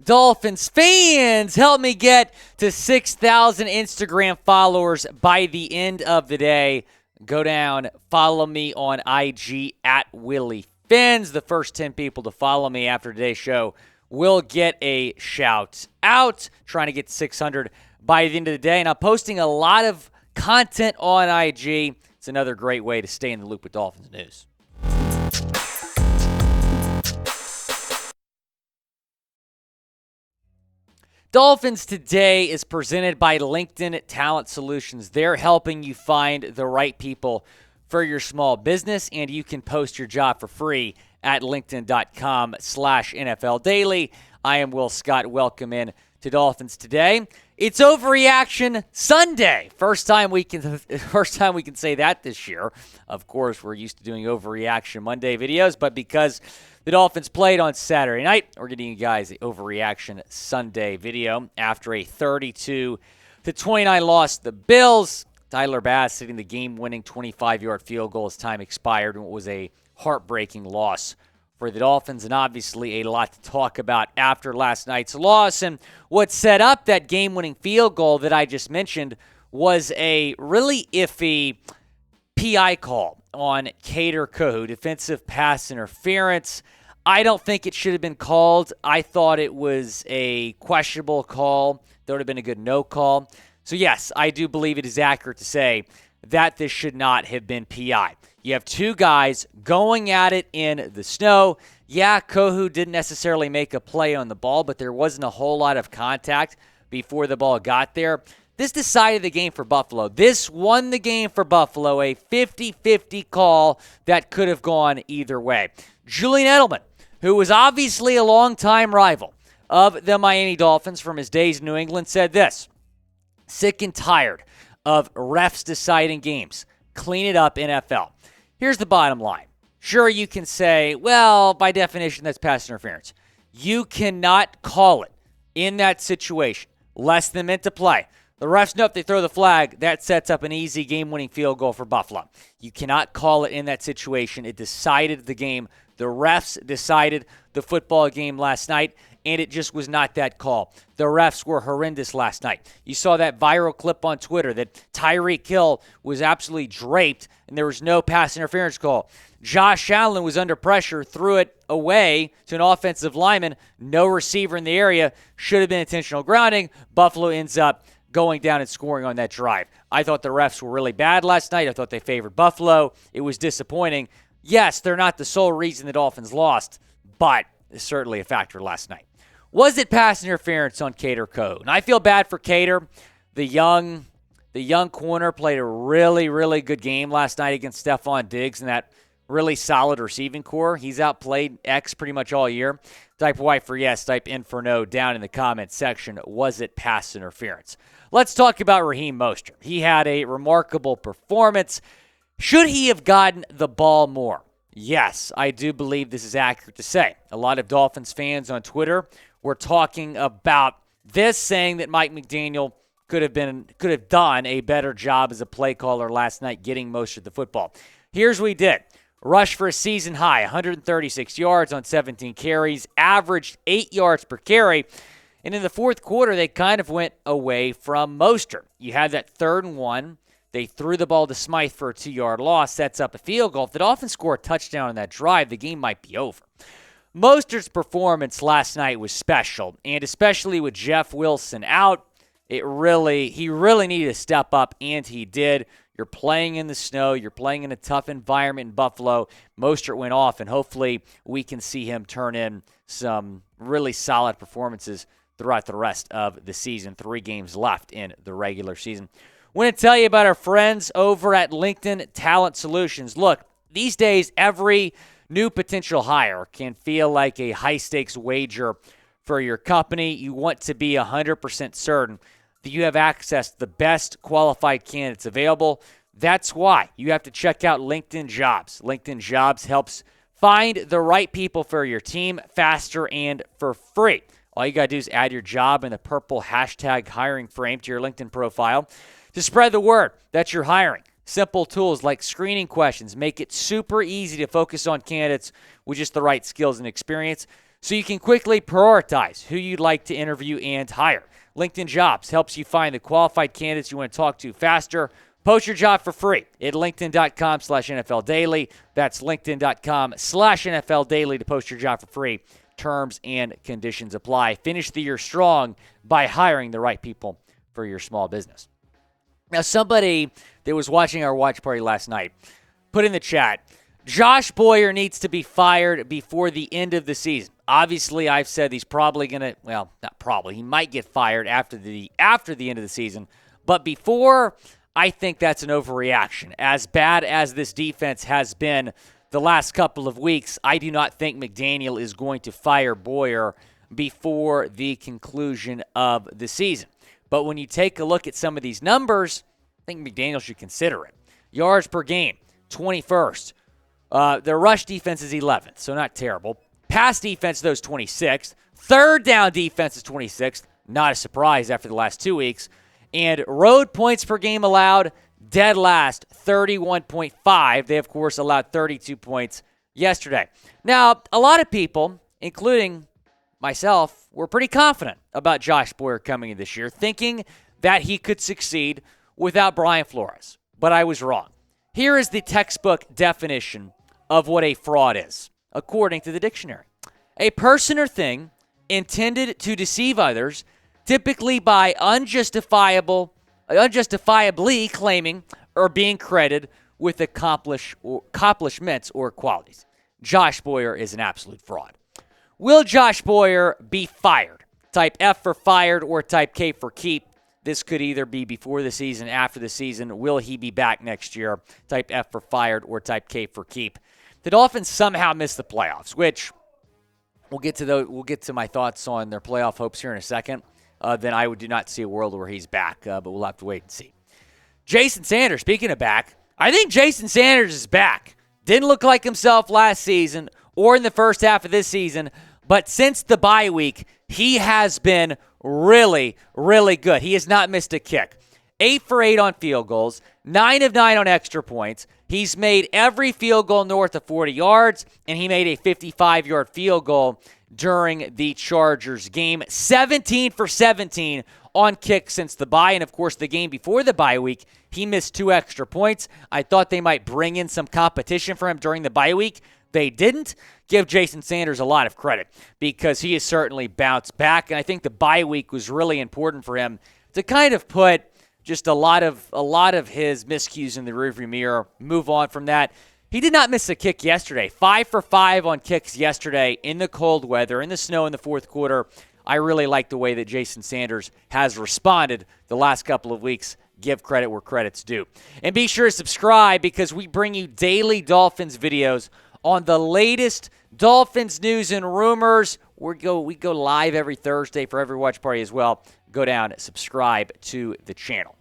Dolphins fans, help me get to 6,000 Instagram followers by the end of the day. Go down, follow me on IG at Willy Fins. The first 10 people to follow me after today's show will get a shout out. Trying to get 600 by the end of the day. And I'm posting a lot of content on IG. It's another great way to stay in the loop with Dolphins news. Dolphins Today is presented by LinkedIn Talent Solutions. They're helping you find the right people for your small business, and you can post your job for free at linkedin.com/NFL Daily. I am Will Scott. Welcome in to Dolphins Today. It's Overreaction Sunday. First time we can say that this year. Of course, we're used to doing Overreaction Monday videos, but because the Dolphins played on Saturday night, we're getting you guys the Overreaction Sunday video after a 32-29 loss to the Bills. Tyler Bass hitting the game-winning 25-yard field goal as time expired, and it was a heartbreaking loss for the Dolphins, and obviously a lot to talk about after last night's loss. And what set up that game-winning field goal that I just mentioned was a really iffy PI call on Kader Kohou, defensive pass interference. I don't think it should have been called. I thought it was a questionable call. That would have been a good no call. So yes, I do believe it is accurate to say that this should not have been PI. You have two guys going at it in the snow. Yeah, Kohou didn't necessarily make a play on the ball, but there wasn't a whole lot of contact before the ball got there. This decided the game for Buffalo. This won the game for Buffalo, a 50-50 call that could have gone either way. Julian Edelman, who was obviously a longtime rival of the Miami Dolphins from his days in New England, said this: sick and tired of refs deciding games. Clean it up, NFL. Here's the bottom line. Sure, you can say, well, by definition, that's pass interference. You cannot call it in that situation. Less than meant to play. The refs know if they throw the flag, that sets up an easy game-winning field goal for Buffalo. You cannot call it in that situation. It decided the game. The refs decided the football game last night, and it just was not that call. The refs were horrendous last night. You saw that viral clip on Twitter that Tyreek Hill was absolutely draped, and there was no pass interference call. Josh Allen was under pressure, threw it away to an offensive lineman, no receiver in the area, should have been intentional grounding. Buffalo ends up going down and scoring on that drive. I thought the refs were really bad last night. I thought they favored Buffalo. It was disappointing. Yes, they're not the sole reason the Dolphins lost, but it's certainly a factor last night. Was it pass interference on Kader Kohou? And I feel bad for Kader. The young corner played a really, really good game last night against Stephon Diggs and that really solid receiving core. He's outplayed X pretty much all year. Type Y for yes, type in for no down in the comments section. Was it pass interference? Let's talk about Raheem Mostert. He had a remarkable performance. Should he have gotten the ball more? Yes, I do believe this is accurate to say. A lot of Dolphins fans on Twitter were talking about this, saying that Mike McDaniel could have done a better job as a play caller last night getting Mostert the football. Here's what he did. Rushed for a season high, 136 yards on 17 carries, averaged 8 yards per carry. And in the fourth quarter, they kind of went away from Mostert. You had that 3rd and 1. They threw the ball to Smythe for a 2-yard loss, sets up a field goal. If the Dolphins score a touchdown on that drive, the game might be over. Mostert's performance last night was special, and especially with Jeff Wilson out, he really needed to step up, and he did. You're playing in the snow. You're playing in a tough environment in Buffalo. Mostert went off, and hopefully we can see him turn in some really solid performances throughout the rest of the season. 3 games left in the regular season. I want to tell you about our friends over at LinkedIn Talent Solutions. Look, these days, every new potential hire can feel like a high-stakes wager for your company. You want to be 100% certain that you have access to the best qualified candidates available. That's why you have to check out LinkedIn Jobs. LinkedIn Jobs helps find the right people for your team faster and for free. All you got to do is add your job in the purple hashtag hiring frame to your LinkedIn profile to spread the word that you're hiring. Simple tools like screening questions make it super easy to focus on candidates with just the right skills and experience. so you can quickly prioritize who you'd like to interview and hire. LinkedIn Jobs helps you find the qualified candidates you want to talk to faster. Post your job for free at linkedin.com/NFL Daily. That's linkedin.com/NFL Daily to post your job for free. Terms and conditions apply. Finish the year strong by hiring the right people for your small business. Now, somebody that was watching our watch party last night put in the chat, Josh Boyer needs to be fired before the end of the season. Obviously, I've said he's probably going to, well, not probably, he might get fired after the end of the season. But before, I think that's an overreaction. As bad as this defense has been the last couple of weeks, I do not think McDaniel is going to fire Boyer before the conclusion of the season. But when you take a look at some of these numbers, I think McDaniel should consider it. Yards per game, 21st. Their rush defense is 11th, so not terrible. Pass defense, though, is 26th. Third down defense is 26th. Not a surprise after the last 2 weeks. And road points per game allowed, dead last, 31.5. They, of course, allowed 32 points yesterday. Now, a lot of people, including myself, were pretty confident about Josh Boyer coming in this year, thinking that he could succeed without Brian Flores. But I was wrong. Here is the textbook definition of what a fraud is, according to the dictionary. A person or thing intended to deceive others, typically by unjustifiably claiming or being credited with accomplishments or qualities. Josh Boyer is an absolute fraud. Will Josh Boyer be fired? Type F for fired or type K for keep. This could either be before the season, after the season. Will he be back next year? Type F for fired or type K for keep. The Dolphins somehow missed the playoffs, which we'll get to my thoughts on their playoff hopes here in a second. Then I do not see a world where he's back, but we'll have to wait and see. Jason Sanders, speaking of back, I think Jason Sanders is back. Didn't look like himself last season or in the first half of this season, but since the bye week, he has been really, really good. He has not missed a kick. 8 for 8 on field goals, 9 of 9 on extra points. He's made every field goal north of 40 yards, and he made a 55-yard field goal during the Chargers game. 17 for 17 on kicks since the bye, and of course the game before the bye week, he missed 2 extra points. I thought they might bring in some competition for him during the bye week. They didn't. Give Jason Sanders a lot of credit because he has certainly bounced back, and I think the bye week was really important for him to kind of put just a lot of his miscues in the rearview mirror, move on from that. He did not miss a kick yesterday. 5 for 5 on kicks yesterday in the cold weather, in the snow in the fourth quarter. I really like the way that Jason Sanders has responded the last couple of weeks. Give credit where credit's due. And be sure to subscribe because we bring you daily Dolphins videos on the latest Dolphins news and rumors. We go live every Thursday for every watch party as well. Go down, subscribe to the channel.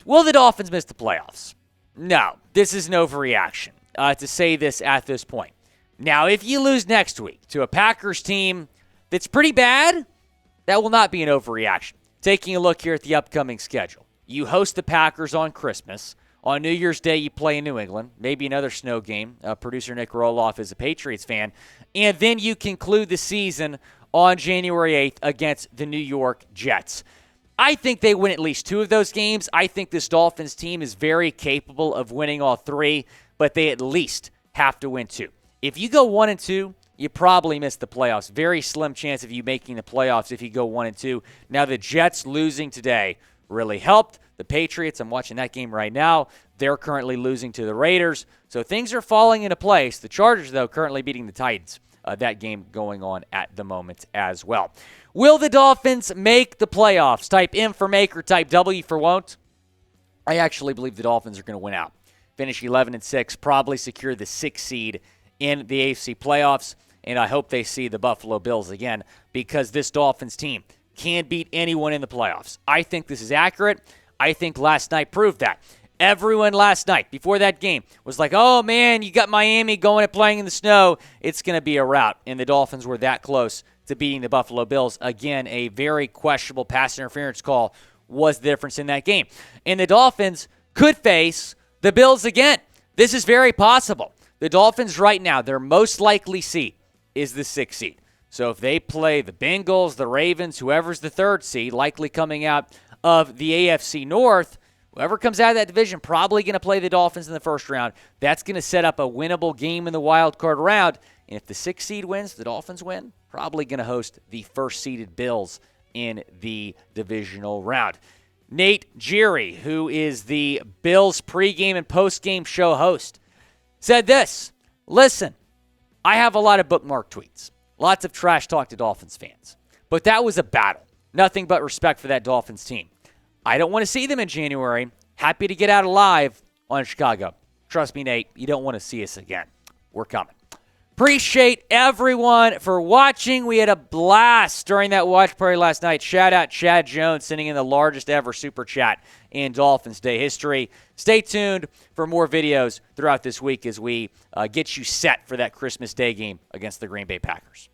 Will the Dolphins miss the playoffs? No, this is an overreaction to say this at this point. Now, if you lose next week to a Packers team that's pretty bad, that will not be an overreaction. Taking a look here at the upcoming schedule. You host the Packers on Christmas. On New Year's Day, you play in New England. Maybe another snow game. Producer Nick Roloff is a Patriots fan. And then you conclude the season on January 8th against the New York Jets. I think they win at least 2 of those games. I think this Dolphins team is very capable of winning all 3, but they at least have to win 2. If you go 1-2, you probably miss the playoffs. Very slim chance of you making the playoffs if you go 1-2. Now, the Jets losing today really helped. The Patriots, I'm watching that game right now. They're currently losing to the Raiders. So things are falling into place. The Chargers, though, currently beating the Titans. That game going on at the moment as well. Will the Dolphins make the playoffs? Type M for make or type W for won't. I actually believe the Dolphins are going to win out. Finish 11-6, probably secure the 6th seed in the AFC playoffs. And I hope they see the Buffalo Bills again because this Dolphins team can beat anyone in the playoffs. I think this is accurate. I think last night proved that. Everyone last night, before that game, was like, oh, man, you got Miami going and playing in the snow. It's going to be a rout. And the Dolphins were that close to beating the Buffalo Bills. Again, a very questionable pass interference call was the difference in that game. And the Dolphins could face the Bills again. This is very possible. The Dolphins right now, their most likely seed is the 6th seed. So if they play the Bengals, the Ravens, whoever's the third seed, likely coming out of the AFC North, whoever comes out of that division probably going to play the Dolphins in the first round. That's going to set up a winnable game in the wild card round. And if the 6th seed wins, the Dolphins win, probably going to host the first-seeded Bills in the divisional round. Nate Geary, who is the Bills pregame and postgame show host, said this: listen, I have a lot of bookmark tweets, lots of trash talk to Dolphins fans, but that was a battle. Nothing but respect for that Dolphins team. I don't want to see them in January. Happy to get out alive on Chicago. Trust me, Nate, you don't want to see us again. We're coming. Appreciate everyone for watching. We had a blast during that watch party last night. Shout out Chad Jones sending in the largest ever super chat in Dolphins Day history. Stay tuned for more videos throughout this week as we get you set for that Christmas Day game against the Green Bay Packers.